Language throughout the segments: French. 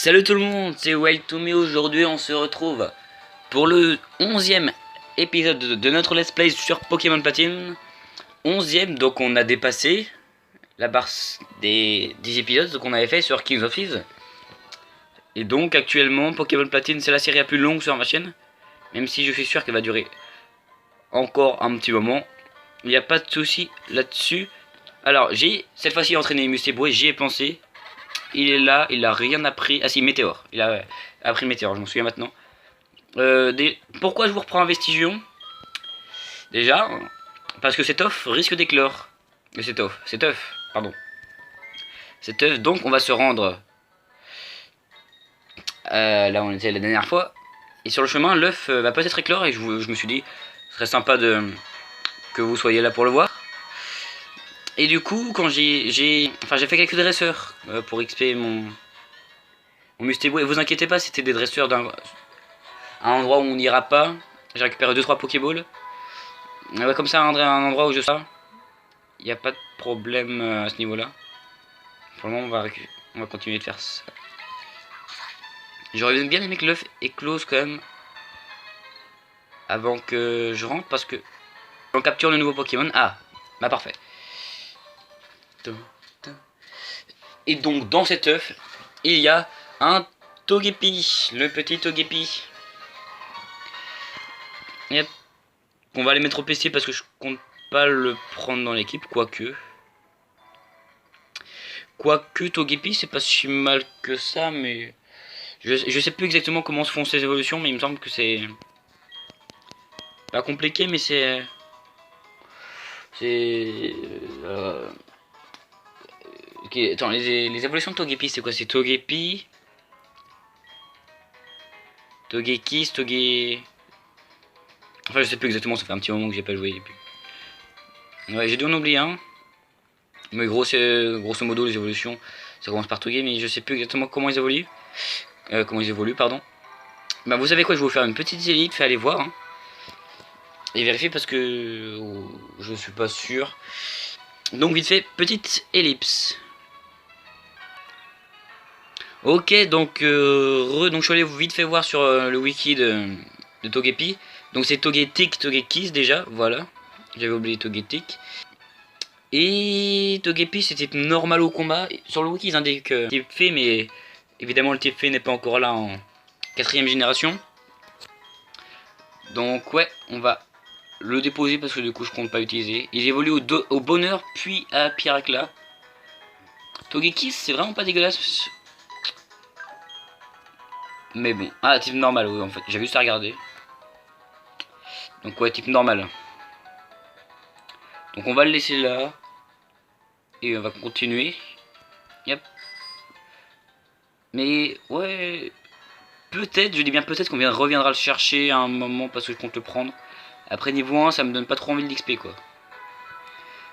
Salut tout le monde, c'est Wild2Me. Aujourd'hui on se retrouve pour le 11e épisode de notre Let's Play sur Pokémon Platine. 11e, donc on a dépassé la barre des épisodes qu'on avait fait sur Kings of Thieves. Et donc actuellement Pokémon Platine c'est la série la plus longue sur ma chaîne. Même si je suis sûr qu'elle va durer encore un petit moment. Il n'y a pas de souci là-dessus. Alors j'ai cette fois-ci entraîné Mustéboué, j'y ai pensé. Il est là, il a rien appris. Ah si, Météore. Il a appris Météore, je m'en souviens maintenant. Pourquoi je vous reprends un Vestigion? Déjà, parce que cet œuf risque d'éclore. Cet œuf, pardon. Cet œuf, donc on va se rendre là où on était la dernière fois. Et sur le chemin, l'œuf va peut-être éclore. Et je me suis dit, ce serait sympa que vous soyez là pour le voir. Et du coup, quand j'ai fait quelques dresseurs pour XP mon Mustébou. Et vous inquiétez pas, c'était des dresseurs à un endroit où on n'ira pas. J'ai récupéré 2-3 Pokéballs. Ouais, comme ça, un endroit où je sais. Il n'y a pas de problème à ce niveau-là. Pour le moment, on va continuer de faire ça. J'aurais bien aimé que l'œuf éclose quand même avant que je rentre parce que on capture le nouveau Pokémon. Ah, bah parfait. Et donc dans cet œuf, il y a un Togepi, le petit Togepi. Yep. On va les mettre au PC parce que je compte pas le prendre dans l'équipe, quoique Togepi c'est pas si mal que ça, mais je sais plus exactement comment se font ces évolutions, mais il me semble que c'est pas compliqué, mais c'est ok, attends, les évolutions de Togepi c'est quoi? C'est Togepi, Togekiss, enfin je sais plus exactement, ça fait un petit moment que j'ai pas joué. Ouais, j'ai dû en oublier un. Mais grosso modo les évolutions ça commence par Togepi, mais je sais plus exactement comment ils évoluent. Pardon. Bah vous savez quoi, je vais vous faire une petite élite, fait aller voir. Hein. Et vérifier parce que je suis pas sûr. Donc vite fait, petite ellipse. Ok, donc donc je suis allé vite fait voir sur le wiki de Togepi. Donc c'est Togetic, Togekiss déjà, voilà. J'avais oublié Togetic. Et Togepi c'était normal au combat. Sur le wiki ils indiquent type fait, mais évidemment le type fait n'est pas encore là en 4ème génération. Donc ouais, on va le déposer parce que du coup je compte pas utiliser. Il évolue au bonheur puis à Piracla. Togekiss c'est vraiment pas dégueulasse. Mais bon, ah type normal, oui en fait, j'ai juste à regarder. Donc ouais, type normal. Donc on va le laisser là. Et on va continuer. Yep. Mais ouais, peut-être, je dis bien peut-être qu'on reviendra le chercher à un moment parce que je compte le prendre. Après niveau 1 ça me donne pas trop envie de l'XP quoi.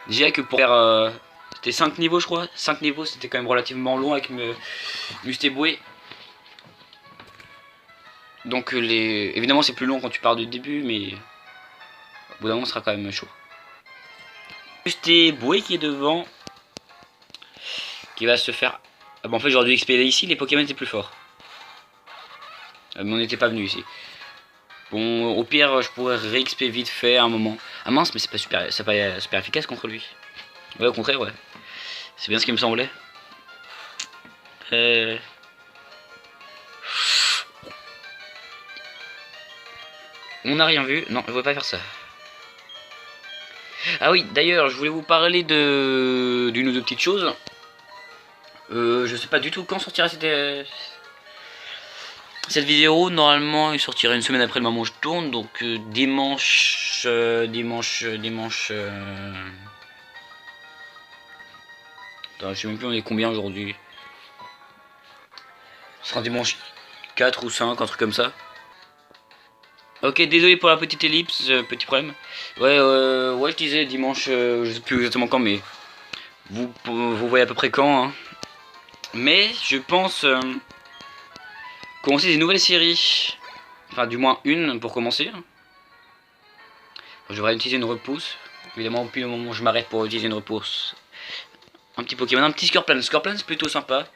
Déjà que pour faire c'était 5 niveaux je crois. 5 niveaux c'était quand même relativement long avec Mustéboué. Donc évidemment c'est plus long quand tu pars du début, mais au bout d'un moment ce sera quand même chaud. Mustéboué qui est devant. Qui va se faire... Ah bon, en fait j'aurais dû XP ici, les Pokémon étaient plus forts. Mais on n'était pas venu ici. Bon, au pire je pourrais ré-XP vite fait à un moment. Ah mince, mais c'est pas super efficace contre lui. Ouais, au contraire, ouais. C'est bien ce qui me semblait. On n'a rien vu. Non, je voulais pas faire ça. Ah oui, d'ailleurs, je voulais vous parler d'une ou deux petites choses. Je sais pas du tout quand sortira cette vidéo. Normalement, il sortira une semaine après le moment où je tourne. Donc dimanche... Attends, je sais même plus on est combien aujourd'hui. Ce sera dimanche 4 ou 5, un truc comme ça. Ok, désolé pour la petite ellipse, petit problème. Ouais, je disais dimanche, je sais plus exactement quand, mais vous voyez à peu près quand. Hein. Mais je pense commencer des nouvelles séries. Enfin, du moins une pour commencer. Je devrais utiliser une repousse. Évidemment, depuis le moment où je m'arrête pour utiliser une repousse. Un petit Pokémon, un petit Scorpion. Scorpion, c'est plutôt sympa.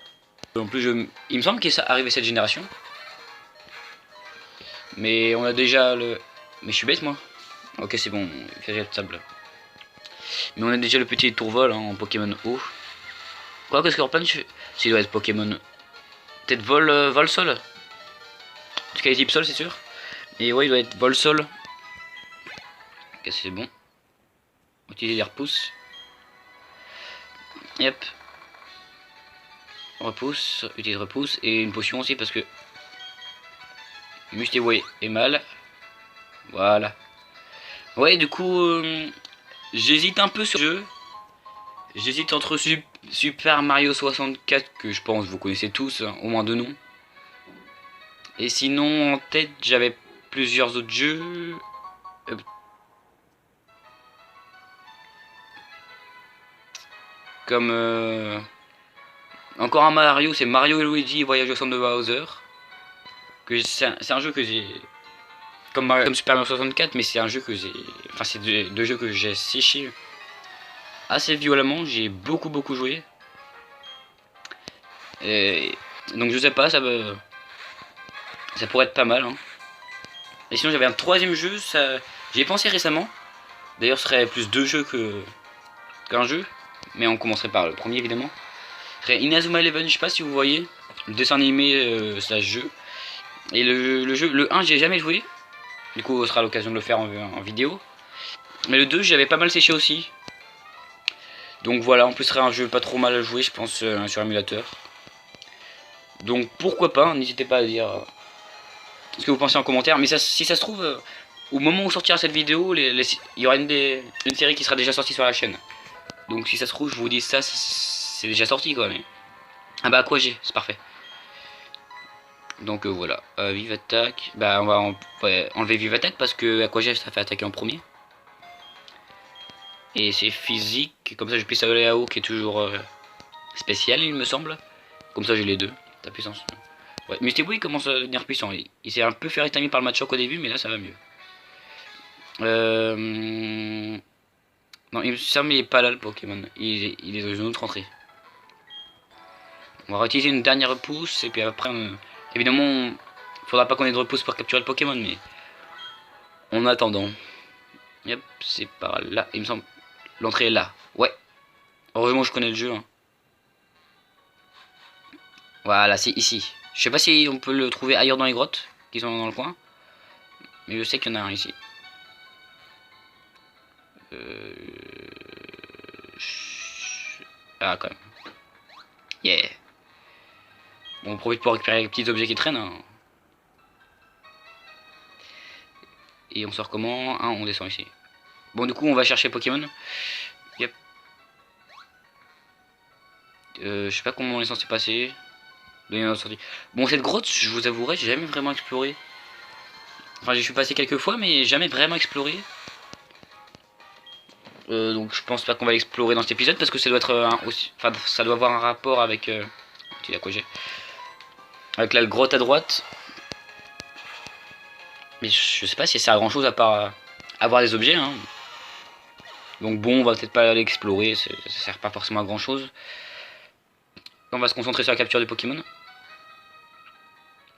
En plus, il me semble qu'il est arrivé cette génération. Mais on a déjà le... Mais je suis bête, moi. Ok, c'est bon, il fait de sable. Mais on a déjà le petit tourvol hein, en Pokémon eau. Quoi, qu'est-ce qu'on plane? S'il doit être Pokémon... Peut-être vol sol. En tout cas, il est type sol, c'est sûr. Et ouais, il doit être vol sol. Ok, c'est bon. Utiliser les repousses. Yep. Repousse, utilise repousse. Et une potion aussi parce que... Musteway est mal. Voilà. Ouais, du coup, j'hésite un peu sur le jeu. J'hésite entre Super Mario 64, que je pense vous connaissez tous, hein, au moins deux noms. Et sinon, en tête, j'avais plusieurs autres jeux. Comme... Encore un Mario, c'est Mario et Luigi Voyage au centre de Bowser. C'est un jeu que j'ai... Comme Super Mario 64, mais c'est un jeu que j'ai... Enfin, c'est deux jeux que j'ai séché assez violemment. J'ai beaucoup joué. Et donc je sais pas, ça pourrait être pas mal. Hein. Et sinon j'avais un troisième jeu, ça j'y ai pensé récemment. D'ailleurs ce serait plus deux jeux qu'un jeu. Mais on commencerait par le premier évidemment. Ce serait Inazuma Eleven, je sais pas si vous voyez. Le dessin animé slash jeu. Et le jeu, le 1 j'ai jamais joué. Du coup ce sera l'occasion de le faire en vidéo. Mais le 2 j'avais pas mal séché aussi. Donc voilà, en plus ce serait un jeu pas trop mal à jouer je pense sur émulateur. Donc pourquoi pas, n'hésitez pas à dire ce que vous pensez en commentaire. Mais ça, si ça se trouve, au moment où sortira cette vidéo, il y aura une série qui sera déjà sortie sur la chaîne. Donc si ça se trouve, je vous dis ça, c'est déjà sorti quoi. Mais... Ah bah quoi j'ai, c'est parfait. Donc voilà, vive attaque. Bah on va enlever vive attaque parce que Aquagef ça fait attaquer en premier. Et c'est physique, comme ça je puisse aller à haut qui est toujours spécial il me semble. Comme ça j'ai les deux, ta puissance. Ouais, Musteway il commence à devenir puissant. Il s'est un peu fait rétamer par le match au début, mais là ça va mieux. Non, il me semble qu'il est pas là le Pokémon. Il est dans une autre entrée. On va réutiliser une dernière repousse et puis après, évidemment, faudra pas qu'on ait de repousse pour capturer le Pokémon, mais en attendant, yep, c'est par là. Il me semble l'entrée est là. Ouais. Heureusement je connais le jeu. Hein. Voilà, c'est ici. Je sais pas si on peut le trouver ailleurs dans les grottes qui sont dans le coin, mais je sais qu'il y en a un ici. Ah quand même. Yeah. Bon, on profite pour récupérer les petits objets qui traînent. Hein. Et on sort comment? On descend ici. Bon, du coup, on va chercher Pokémon. Yep. Je sais pas comment on est censé passer. Bon, cette grotte, je vous avouerai, j'ai jamais vraiment exploré. Enfin, j'y suis passé quelques fois, mais jamais vraiment exploré. Donc, je pense pas qu'on va l'explorer dans cet épisode parce que ça doit être aussi. Enfin, ça doit avoir un rapport avec. Avec la grotte à droite. Mais je sais pas si ça sert à grand chose à part avoir des objets. Hein. Donc bon, on va peut-être pas aller explorer, ça sert pas forcément à grand chose. On va se concentrer sur la capture des Pokémon.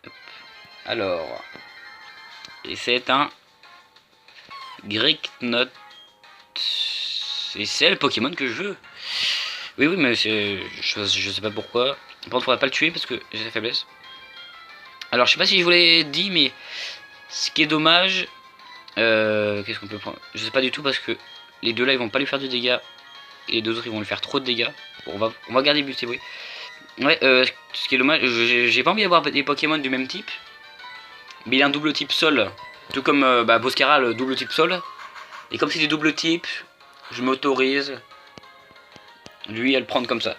Hop. Alors. Et c'est un Greeknot. Et c'est le Pokémon que je veux. Oui, mais je sais pas pourquoi. Par contre, faudrait pas le tuer parce que j'ai la faiblesse. Alors, je sais pas si je vous l'ai dit, mais ce qui est dommage, qu'est-ce qu'on peut prendre? Je sais pas du tout parce que les deux là ils vont pas lui faire de dégâts et les deux autres ils vont lui faire trop de dégâts. Bon, on va garder Musteway. Ouais, ce qui est dommage, j'ai pas envie d'avoir des Pokémon du même type, mais il a un double type sol, tout comme Boscara le double type sol. Et comme c'est des doubles types, je m'autorise lui à le prendre comme ça.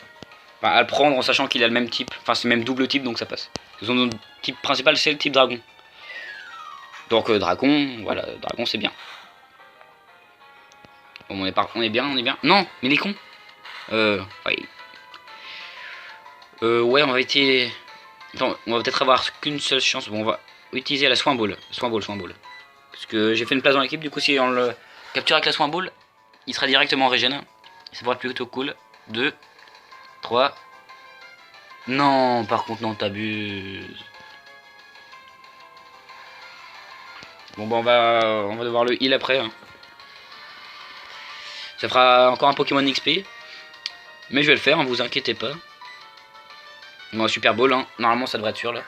Enfin, à le prendre en sachant qu'il a le même type, enfin c'est le même double type donc ça passe. Son type principal c'est le type dragon. Donc dragon, voilà, dragon c'est bien. Bon, on est bien. Non, mais les cons. Ouais. Ouais, on va utiliser. Attends, on va peut-être avoir qu'une seule chance. Bon, on va utiliser la Soin Ball. Soin Ball. Parce que j'ai fait une place dans l'équipe, du coup, si on le capture avec la Soin Ball, il sera directement en régène. Ça pourrait être plutôt cool. 2, 3. Non, par contre, non, t'abuses. Bon, bah, on va devoir le heal après. Hein. Ça fera encore un Pokémon XP. Mais je vais le faire, hein, vous inquiétez pas. Bon, Super Bowl, hein. Normalement, ça devrait être sûr, là.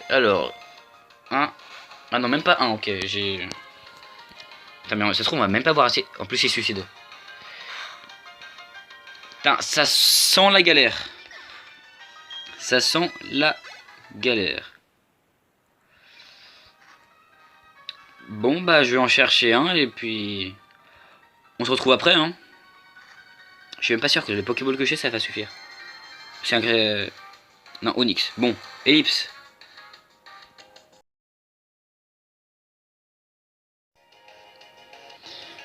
Alors, un. Ah non, même pas un, ok, j'ai... Putain, mais ça se trouve, on va même pas voir assez. En plus, il suicide. Putain, ça sent la galère. Ça sent la galère. Bon, bah, je vais en chercher un et puis... On se retrouve après, hein. Je suis même pas sûr que les Pokéballs que j'ai, ça va suffire. C'est un... Non, Onyx. Bon, Ellipse.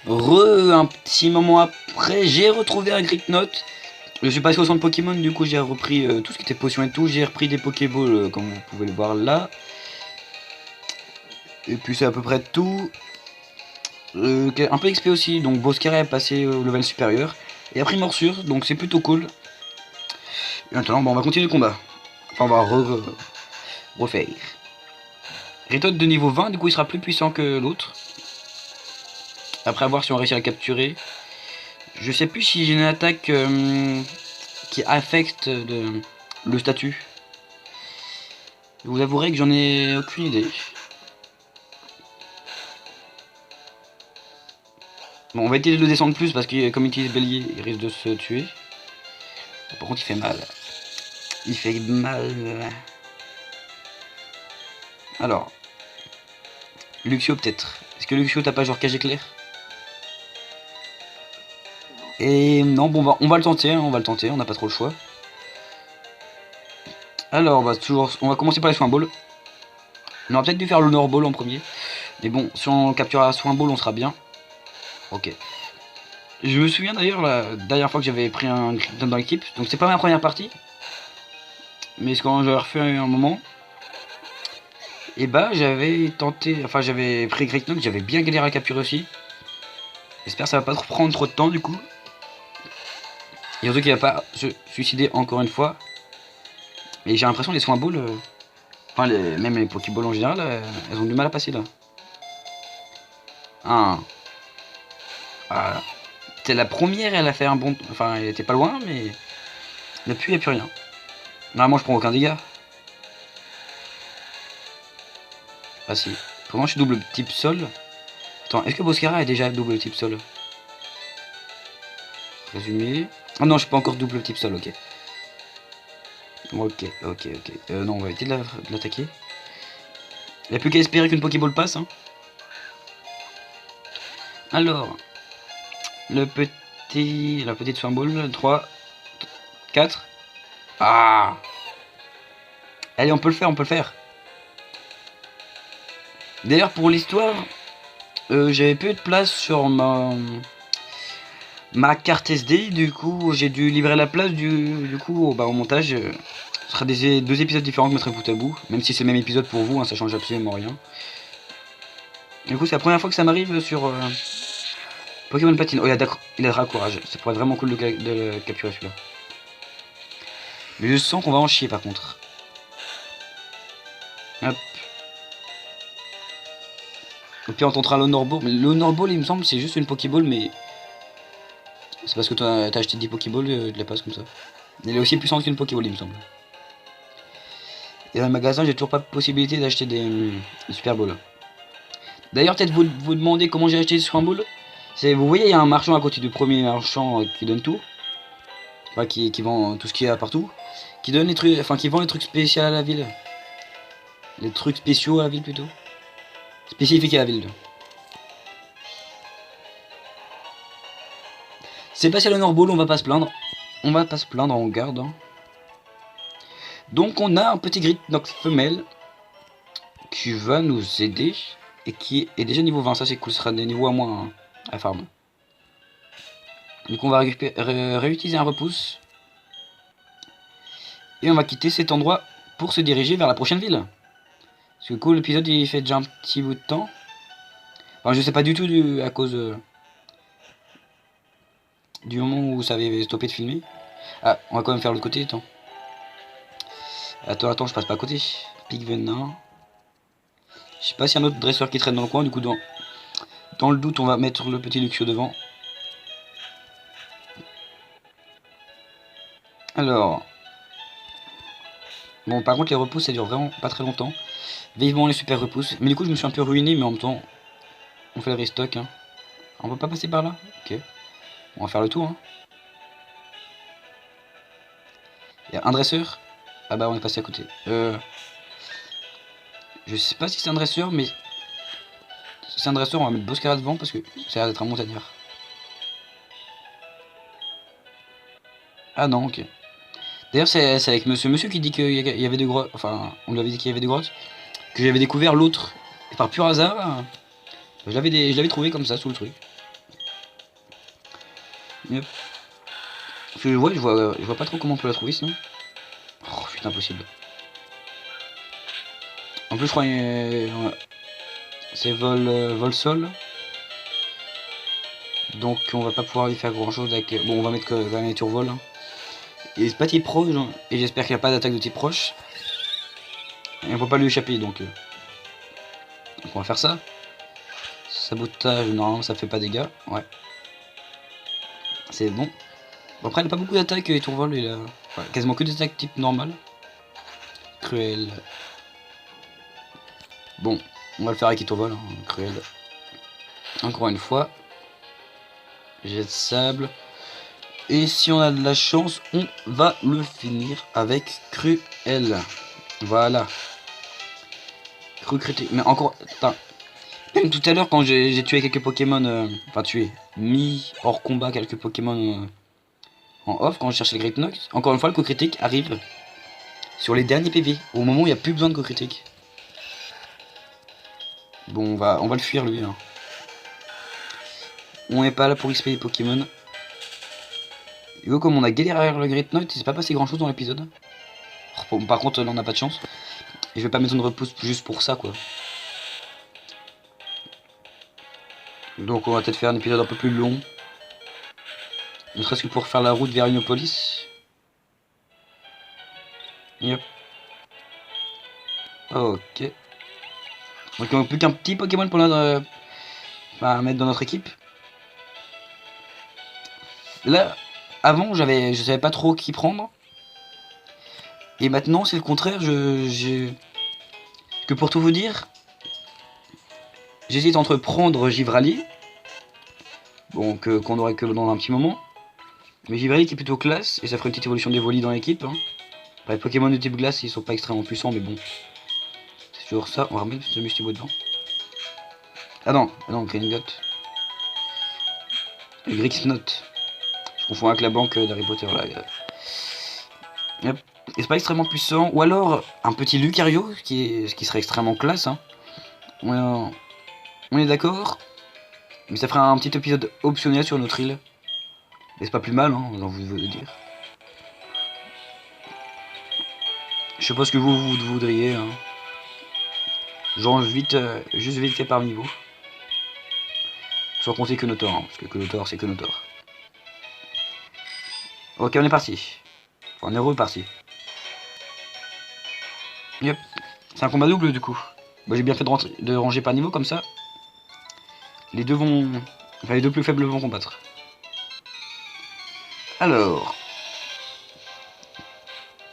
Un petit moment après, j'ai retrouvé un Note. Je suis passé au centre Pokémon, du coup j'ai repris tout ce qui était potion et tout. J'ai repris des Pokéballs, comme vous pouvez le voir là. Et puis c'est à peu près tout. Un peu XP aussi, donc Boscara est passé au level supérieur. Et après morsure, donc c'est plutôt cool. Et maintenant, bon, on va continuer le combat. Enfin, on va refaire. Ritot de niveau 20, du coup il sera plus puissant que l'autre. Après avoir si on réussit à le capturer. Je sais plus si j'ai une attaque qui affecte le statut. Je vous avouerai que j'en ai aucune idée. Bon, on va essayer de le descendre plus parce que comme il utilise bélier, il risque de se tuer. Par contre, il fait mal. Il fait mal. Alors, Luxio peut-être. Est-ce que Luxio t'as pas genre cage éclair? Et non, bon, on va le tenter, hein, on va le tenter, on n'a pas trop le choix. Alors, bah, toujours, on va commencer par les soins ball. On aurait peut-être dû faire le Nord Ball en premier. Mais bon, si on capture la soin ball, on sera bien. Ok. Je me souviens d'ailleurs la dernière fois que j'avais pris un Krypton dans l'équipe. Donc c'est pas ma première partie. Mais c'est quand j'avais refait un moment. Et bah j'avais tenté. Enfin j'avais pris Krypton, j'avais bien galéré à capturer aussi. J'espère que ça va pas prendre trop de temps du coup. Et surtout qu'il va pas se suicider encore une fois. Et j'ai l'impression que les soins balls. Enfin même les Pokéballs en général, elles ont du mal à passer là. Ah. Voilà. C'était la première, elle a fait un bon... Enfin, elle était pas loin, mais... Depuis, il n'y a plus rien. Normalement, je prends aucun dégât. Ah si. Comment je suis double type sol? Attends, est-ce que Boscara est déjà double type sol? Résumé. Ah non, je suis pas encore double type sol, ok. Ok. Non, on va éviter de l'attaquer. Il n'y a plus qu'à espérer qu'une Pokéball passe. Hein. Alors, la petite Swamble, 3, 4. Ah! Allez, on peut le faire, on peut le faire. D'ailleurs, pour l'histoire, j'avais peu de place sur ma carte SD. Du coup, j'ai dû libérer la place du coup bah, au montage. Ce sera deux épisodes différents que je mettrai bout à bout. Même si c'est le même épisode pour vous, hein, ça change absolument rien. Du coup, c'est la première fois que ça m'arrive sur Pokémon Platine. Oh, il a courage. Ça pourrait être vraiment cool de le capturer celui-là. Mais je sens qu'on va en chier par contre. Hop. Et puis on tentera l'Honor Ball. Mais l'Honor Ball, il me semble, c'est juste une Pokéball, mais... C'est parce que toi, t'as acheté 10 Pokéballs, tu la passes comme ça. Elle est aussi puissante qu'une Pokéball, il me semble. Et dans le magasin, j'ai toujours pas possibilité d'acheter des Super Balls. D'ailleurs, peut-être vous demandez comment j'ai acheté sur un ball. Vous voyez, il y a un marchand à côté du premier marchand qui donne tout. Enfin, qui vend tout ce qu'il y a partout. Qui donne les trucs, enfin, qui vend les trucs spéciaux à la ville. Les trucs spéciaux à la ville plutôt. Spécifiques à la ville. C'est passé le Nord Ball, on va pas se plaindre. On va pas se plaindre, on garde. Hein. Donc on a un petit Gritnox femelle qui va nous aider et qui est déjà niveau 20. Ça c'est cool, ce sera des niveaux à moins à farm. Donc on va réutiliser un repousse. Et on va quitter cet endroit pour se diriger vers la prochaine ville. Parce que cool, l'épisode il fait déjà un petit bout de temps. Enfin je sais pas du tout à cause du moment où ça avait stoppé de filmer. Ah, on va quand même faire l'autre côté, attends. Attends, je passe pas à côté. Pic venin. Je sais pas s'il y a un autre dresseur qui traîne dans le coin, du coup dans le doute on va mettre le petit Luxio devant. Alors. Bon par contre les repousses ça dure vraiment pas très longtemps. Vivement les super repousses. Mais du coup je me suis un peu ruiné mais en même temps on fait le restock hein. On peut pas passer par là. Ok. On va faire le tour hein. Il y a un dresseur. Ah bah on est passé à côté. Je sais pas si c'est un dresseur mais si c'est un dresseur on va mettre Boscara devant parce que ça a l'air d'être un montagnard. Ah non ok. D'ailleurs c'est avec monsieur qui dit qu'il y avait des grottes. Enfin on lui avait dit qu'il y avait des grottes. Que j'avais découvert l'autre. Et par pur hasard. Je l'avais trouvé comme ça sous le truc. Yep. Je vois pas trop comment on peut la trouver sinon. Oh putain impossible. En plus je crois c'est vol sol. Donc on va pas pouvoir y faire grand chose avec. Bon on va mettre quand même les turvols. Hein. Et c'est pas type proche et j'espère qu'il n'y a pas d'attaque de type proche. Et on peut pas lui échapper donc on va faire ça. Sabotage, normalement ça fait pas dégâts. Ouais. C'est bon. Bon, après il n'a pas beaucoup d'attaques et tourvol il a quasiment que des attaques type normal. Cruel. Bon, on va le faire avec Itourvol, hein, Cruel. Encore une fois. Jet de sable. Et si on a de la chance, on va le finir avec Cruel. Voilà. Cru critique. Mais encore. Putain. Même tout à l'heure, quand j'ai tué quelques Pokémon. Enfin, mis hors combat quelques Pokémon en off, quand je cherchais le Great Nox. Encore une fois, le coup critique arrive sur les derniers PV. Au moment où il n'y a plus besoin de coup critique. Bon, on va le fuir lui. Hein. On n'est pas là pour XP les Pokémon. Et comme on a galéré avec le Great Note, il s'est pas passé grand chose dans l'épisode. Bon, par contre, là on n'a pas de chance. Et je vais pas mettre une repousse juste pour ça quoi. Donc on va peut-être faire un épisode un peu plus long. Ne serait-ce que pour faire la route vers Innopolis. Yep. Ok. Donc il ne manque plus qu'un petit Pokémon pour mettre dans notre équipe. Là, avant je savais pas trop qui prendre. Et maintenant c'est le contraire, que pour tout vous dire, j'hésite entre prendre Givrali. Bon, qu'on aurait que dans un petit moment. Mais Givrali qui est plutôt classe, et ça ferait une petite évolution d'Evoli dans l'équipe. Hein. Les Pokémon de type glace, ils sont pas extrêmement puissants, mais bon. C'est toujours ça, on va remettre ce Mustibo devant. Ah non, Gringot. Le Grixnot. Je confonds avec la banque d'Harry Potter là. Yep. Et c'est pas extrêmement puissant. Ou alors un petit Lucario, ce qui serait extrêmement classe. Hein. On est d'accord. Mais ça fera un petit épisode optionnel sur notre île. Et c'est pas plus mal, hein, j'en vous dire. Je sais pas ce que vous voudriez. Hein. Genre juste vite fait parmi vous. Sans compter que Notor, hein, parce que Notor c'est que Notor. Ok, on est parti. Enfin, on est reparti. Yep. C'est un combat double du coup. Bah, j'ai bien fait de ranger par niveau comme ça. Les deux plus faibles vont combattre. Alors.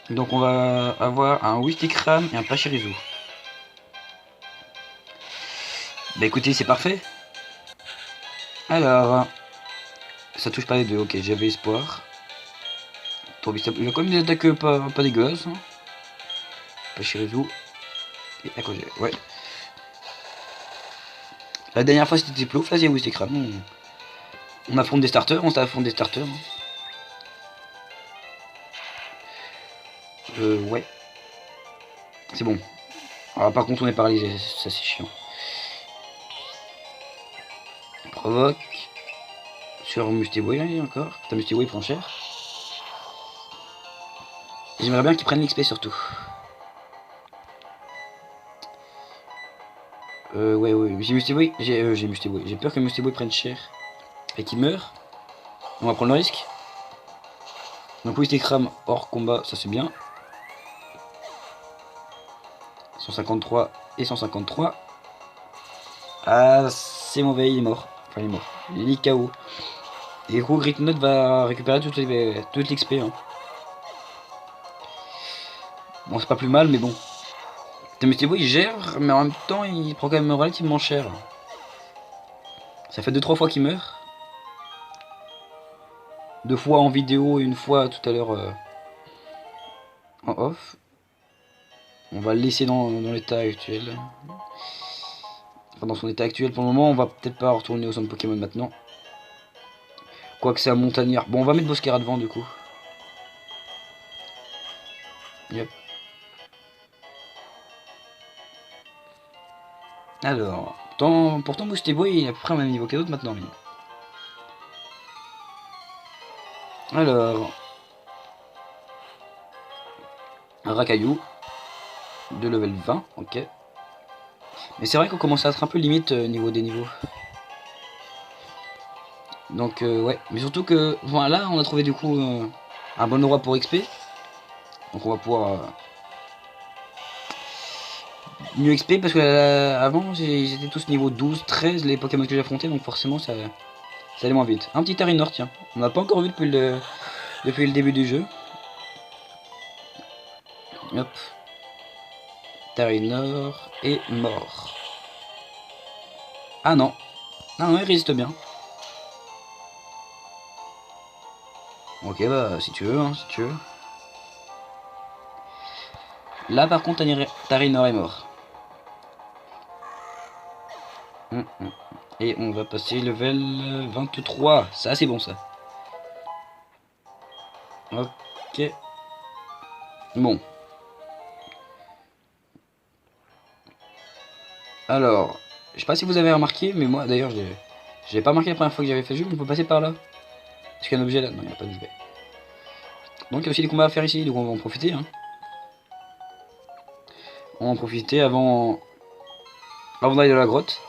Donc on va avoir un Wistikram et un Pachirisu. Bah écoutez, c'est parfait. Alors. Ça touche pas les deux, ok, j'avais espoir. Il a quand même des attaques pas dégueulasses. Hein. Pachirisu. Et à quoi j'ai. Ouais. La dernière fois c'était Diplo, vas-y Wistikram. On affronte des starters, on s'affronte des starters. Ouais. C'est bon. Alors par contre on est paralysé, ça c'est chiant. Provoque. Sur Mustiboy encore. Putain Mustiboy prend cher. J'aimerais bien qu'ils prennent l'XP surtout. Ouais, j'ai Mustiboy. J'ai Mustiboy. J'ai peur que Mustiboy prenne cher. Et qu'il meure. On va prendre le risque. Donc oui, c'était crame hors combat, ça c'est bien. 153 et 153. Ah, c'est mauvais, il est mort. Enfin, il est mort. Il est KO. Et du coup, Gritnot va récupérer toute l'XP. Hein. Bon, c'est pas plus mal, mais bon. Putain, mais Steve il gère, mais en même temps, il prend quand même relativement cher. Ça fait 2-3 fois qu'il meurt. 2 fois en vidéo et 1 fois tout à l'heure en off. On va le laisser dans l'état actuel. Enfin, dans son état actuel pour le moment. On va peut-être pas retourner au centre Pokémon maintenant. Quoique c'est un montagnard. Bon, on va mettre Bosquera devant du coup. Yep. Alors, pourtant Boosté Boy il est à peu près au même niveau que les autres maintenant. Lui. Alors, un Rakaillou de level 20, ok. Mais c'est vrai qu'on commence à être un peu limite niveau des niveaux. Donc ouais, mais surtout que voilà, on a trouvé du coup un bon endroit pour XP. Donc on va pouvoir mieux XP parce que avant ils étaient tous niveau 12, 13 les Pokémon que j'ai affrontés, donc forcément ça allait moins vite. Un petit Tarinor, tiens, on n'a pas encore vu depuis le début du jeu. Hop, Tarinor est mort. Ah non, non, il résiste bien. Ok, bah si tu veux, hein, si tu veux. Là par contre Tarinor est mort. Et on va passer level 23. Ça c'est bon ça. Ok. Bon. Alors, je sais pas si vous avez remarqué, mais moi d'ailleurs j'ai pas remarqué la première fois que j'avais fait le jeu, mais on peut passer par là. Est-ce qu'il y a un objet là? Non, il n'y a pas d'objet. Donc il y a aussi des combats à faire ici, donc on va en profiter. Hein. On va en profiter avant d'aller dans la grotte.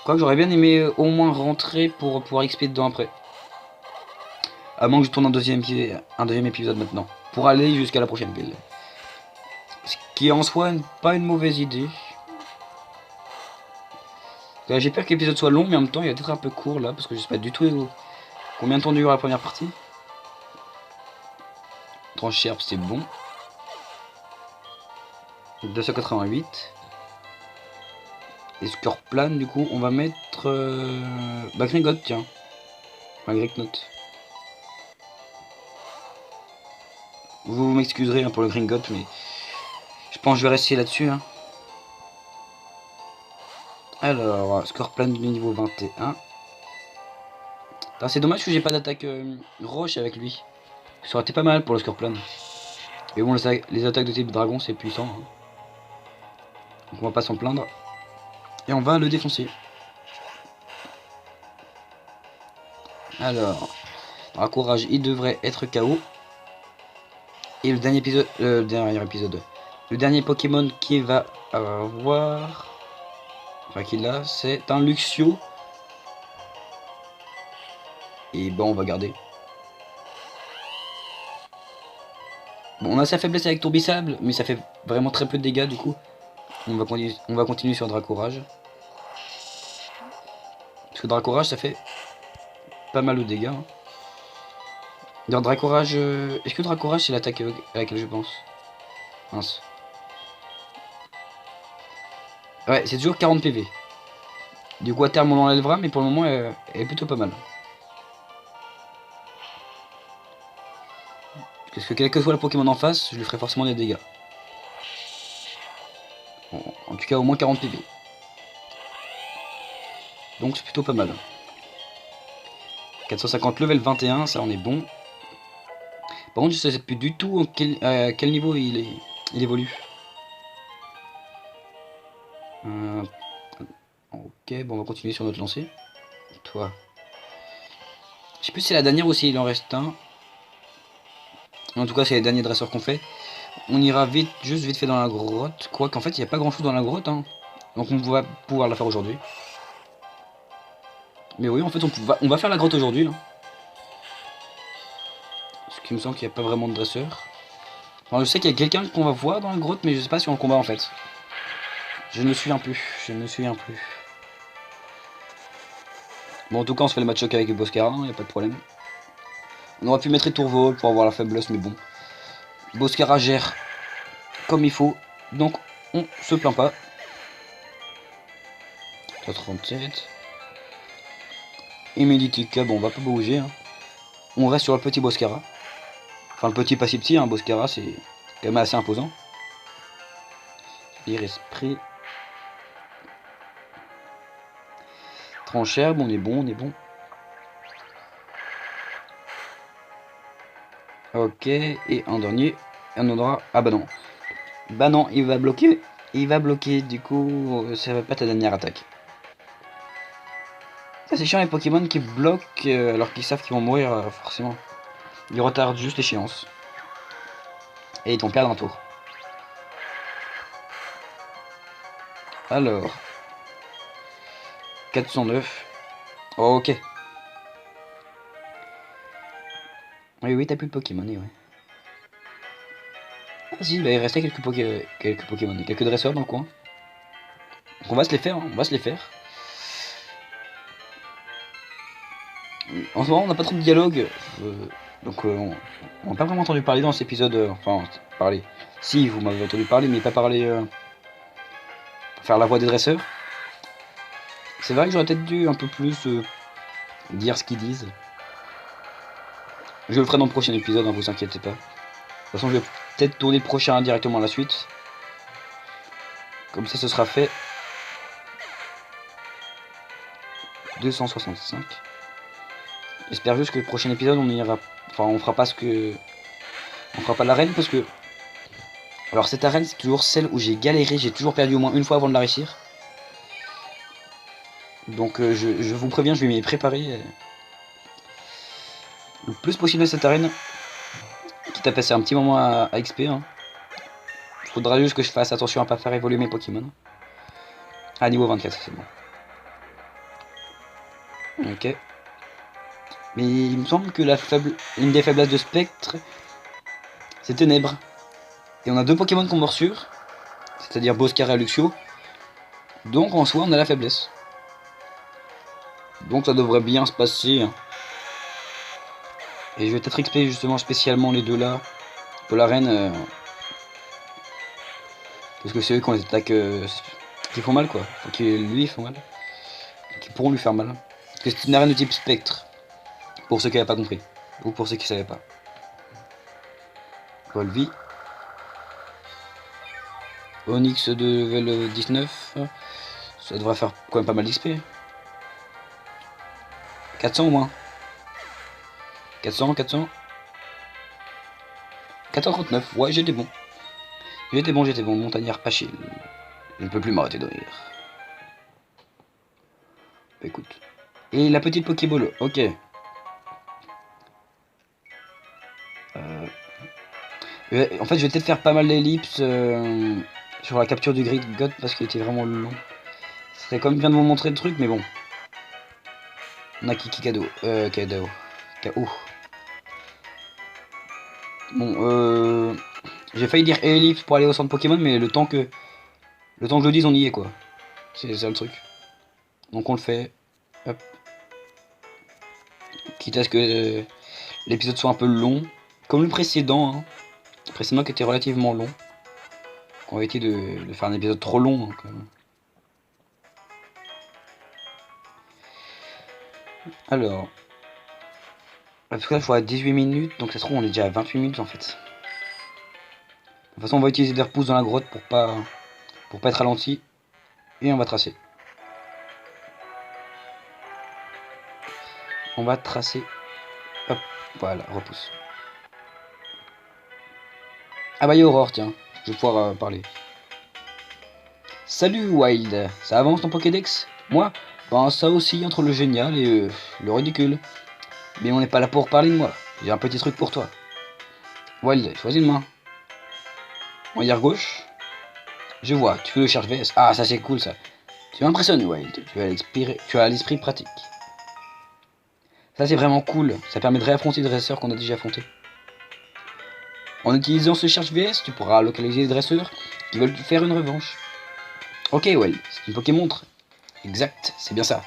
Quoique j'aurais bien aimé au moins rentrer pour pouvoir XP dedans après. À moins que je tourne un deuxième épisode maintenant. Pour aller jusqu'à la prochaine ville. Ce qui est en soi pas une mauvaise idée. J'ai peur que l'épisode soit long, mais en même temps il va être un peu court là, parce que je sais pas du tout combien de temps dure la première partie. Tranche Sherp, c'est bon. 288. Et Scorplan, du coup, on va mettre. Bah, Gringot, tiens. Enfin, Gringot. Vous m'excuserez hein, pour le Gringot, mais je pense que je vais rester là-dessus. Hein. Alors, Scorplan du niveau 21. C'est dommage que j'ai pas d'attaque roche avec lui. Ça aurait été pas mal pour le Scorplan. Mais bon, les attaques de type dragon, c'est puissant. Hein. Donc on va pas s'en plaindre. Et on va le défoncer. Alors, Dracourage, il devrait être KO. Et le dernier épisode, le dernier Pokémon qui va avoir, enfin qu'il a, c'est un Luxio. Et bon, on va garder. Bon, on a sa faiblesse avec Tourbissable, mais ça fait vraiment très peu de dégâts du coup. On va continuer sur Dracourage. Parce que Dracourage, ça fait pas mal de dégâts. Hein. Dans Dracourage, est-ce que Dracourage c'est l'attaque à laquelle je pense? Mince. Ouais, c'est toujours 40 PV. Du coup, à terme, on l'enlèvera, mais pour le moment, elle est plutôt pas mal. Parce que quel que soit le Pokémon en face, je lui ferai forcément des dégâts. Bon, en tout cas, au moins 40 PV. Donc, c'est plutôt pas mal. 450 level 21, ça en est bon. Par contre, je sais plus du tout à quel niveau il évolue. Ok, bon, on va continuer sur notre lancée. Toi. Je sais plus si c'est la dernière ou s'il en reste un. En tout cas, c'est les derniers dresseurs qu'on fait. On ira juste vite fait dans la grotte. Quoi qu'en fait, il n'y a pas grand chose dans la grotte. Hein. Donc on va pouvoir la faire aujourd'hui. Mais oui, en fait, on va faire la grotte aujourd'hui. qu'il me semble qu'il n'y a pas vraiment de dresseur. Enfin, je sais qu'il y a quelqu'un qu'on va voir dans la grotte, mais je sais pas si on le combat en fait. Je ne me souviens plus, Bon, en tout cas, on se fait le match avec Boscara, il n'y a pas de problème. On aurait pu mettre Tourvol pour avoir la faiblesse, mais bon. Boscara gère comme il faut, donc on se plaint pas. 37. Humidity, bon, on va pas bouger. Hein. On reste sur le petit Boscara. Enfin, le petit pas si petit, hein, Boscara, c'est quand même assez imposant. Lire esprit. Trancherbe, on est bon, Ok, et un dernier. Et on aura. Ah bah non. Bah non, il va bloquer. Du coup, ça va pas ta dernière attaque. Ça c'est chiant les Pokémon qui bloquent alors qu'ils savent qu'ils vont mourir forcément. Ils retardent juste l'échéance. Et ils vont perdre un tour. Alors. 409. Ok. Oui, t'as plus de Pokémon, ouais. Ah si, bah, il restait quelques Pokémon, quelques dresseurs dans le coin. Donc on va se les faire, hein, En ce moment, on n'a pas trop de dialogue. Donc on n'a pas vraiment entendu parler dans cet épisode. Enfin, parler. Si, vous m'avez entendu parler, mais pas parler... faire la voix des dresseurs. C'est vrai que j'aurais peut-être dû un peu plus dire ce qu'ils disent. Je le ferai dans le prochain épisode, ne vous inquiétez pas. De toute façon, je vais peut-être tourner le prochain directement à la suite. Comme ça, ce sera fait. 265. J'espère juste que le prochain épisode, on ira... Enfin, on fera pas ce que... On fera pas l'arène parce que... Alors, cette arène, c'est toujours celle où j'ai galéré. J'ai toujours perdu au moins une fois avant de la réussir. Donc, je vous préviens, je vais m'y préparer le plus possible à cette arène. Quitte à passer un petit moment à XP. Hein. Faudra juste que je fasse attention à pas faire évoluer mes Pokémon. Ah, niveau 24, c'est bon. Ok. Mais il me semble que une des faiblesses de Spectre, c'est Ténèbres. Et on a deux Pokémon qu'on morsure, c'est-à-dire Boscara et Luxio. Donc en soi, on a la faiblesse. Donc ça devrait bien se passer. Hein. Et je vais peut-être XP justement spécialement les deux là pour l'arène. Parce que c'est eux qui ont les attaques qui font mal quoi. Enfin, qui lui font mal. Qui pourront lui faire mal. Parce que c'est une arène de type Spectre. Pour ceux qui n'avaient pas compris. Ou pour ceux qui ne savaient pas. Volvi. Onyx de level 19. Ça devrait faire quand même pas mal d'XP. 400 au moins. 400. 439. Ouais, j'étais bon. J'étais bon. Montagnard Achille. Je ne peux plus m'arrêter de rire. Bah, écoute. Et la petite Pokéball. Ok. En fait, je vais peut-être faire pas mal d'ellipses sur la capture du Grid God parce qu'il était vraiment long. Ce serait quand même bien de vous montrer le truc, mais bon. On a Kiki Kado. K.O. Bon, j'ai failli dire ellipse pour aller au centre Pokémon, mais le temps que je le dise, on y est quoi. C'est ça le truc. Donc on le fait. Hop. Quitte à ce que l'épisode soit un peu long, comme le précédent. Hein. Le précédent qui était relativement long. On va éviter de faire un épisode trop long. Donc, alors. Parce que là, je vois à 18 minutes, donc ça se trouve, on est déjà à 28 minutes en fait. De toute façon, on va utiliser des repousses dans la grotte pour pas être ralenti. Et on va tracer. On va tracer. Hop, voilà, repousse. Ah bah, il y a Aurore, tiens. Je vais pouvoir parler. Salut Wild, ça avance ton Pokédex? Moi, ben ça aussi entre le génial et le ridicule. Mais on n'est pas là pour parler de moi. J'ai un petit truc pour toi. Wild, choisis une main. On va dire gauche. Je vois, tu fais le charge VS. Ah, ça c'est cool ça. Tu m'impressionnes Wild, tu as l'esprit pratique. Ça c'est vraiment cool, ça permet de réaffronter des dresseurs qu'on a déjà affrontés. En utilisant ce cherche VS, tu pourras localiser les dresseurs qui veulent faire une revanche. Ok, well, c'est une Pokémontre. Exact, c'est bien ça.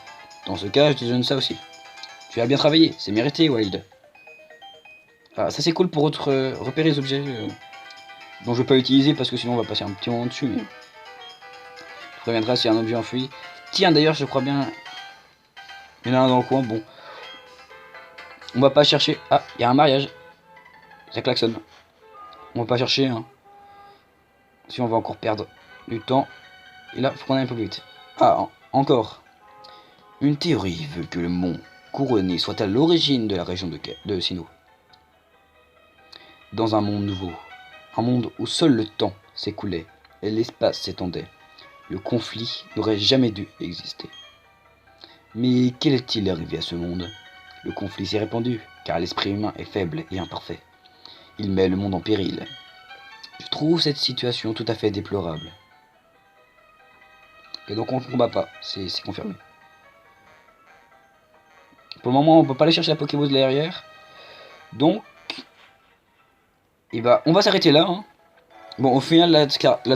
Dans ce cas, je te donne ça aussi. Tu as bien travaillé, c'est mérité, Wild. Ah, ça c'est cool pour repérer les objets dont je vais pas utiliser parce que sinon on va passer un petit moment dessus. Mais... je préviendrai s'il y a un objet enfui. Tiens, d'ailleurs, je crois bien... il y en a un dans le coin, bon. On va pas chercher... ah, il y a un mariage. Ça klaxonne. On va pas chercher, hein. Si on va encore perdre du temps. Et là, faut qu'on aille un peu plus vite. Ah, encore. Une théorie veut que le mont couronné soit à l'origine de la région de Sinnoh. Dans un monde nouveau, un monde où seul le temps s'écoulait et l'espace s'étendait, le conflit n'aurait jamais dû exister. Mais quel est-il arrivé à ce monde? Le conflit s'est répandu, car l'esprit humain est faible et imparfait. Il met le monde en péril. Je trouve cette situation tout à fait déplorable. Et donc on ne combat pas, c'est confirmé. Pour le moment, on peut pas aller chercher la Pokéball de l'arrière. Donc, on va s'arrêter là. Hein. Bon, au final, la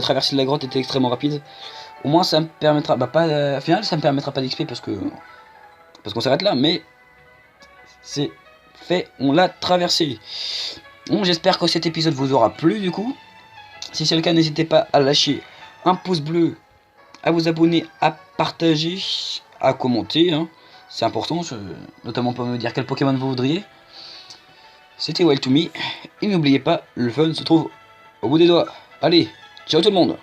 traversée de la grotte était extrêmement rapide. Au moins, ça me permettra... au final, ça me permettra pas d'XP parce qu'on s'arrête là. Mais c'est fait, on l'a traversé. Bon, j'espère que cet épisode vous aura plu du coup. Si c'est le cas, n'hésitez pas à lâcher un pouce bleu, à vous abonner, à partager, à commenter. Hein. C'est important, notamment pour me dire quel Pokémon vous voudriez. C'était Wild to Me. Et n'oubliez pas, le fun se trouve au bout des doigts. Allez, ciao tout le monde!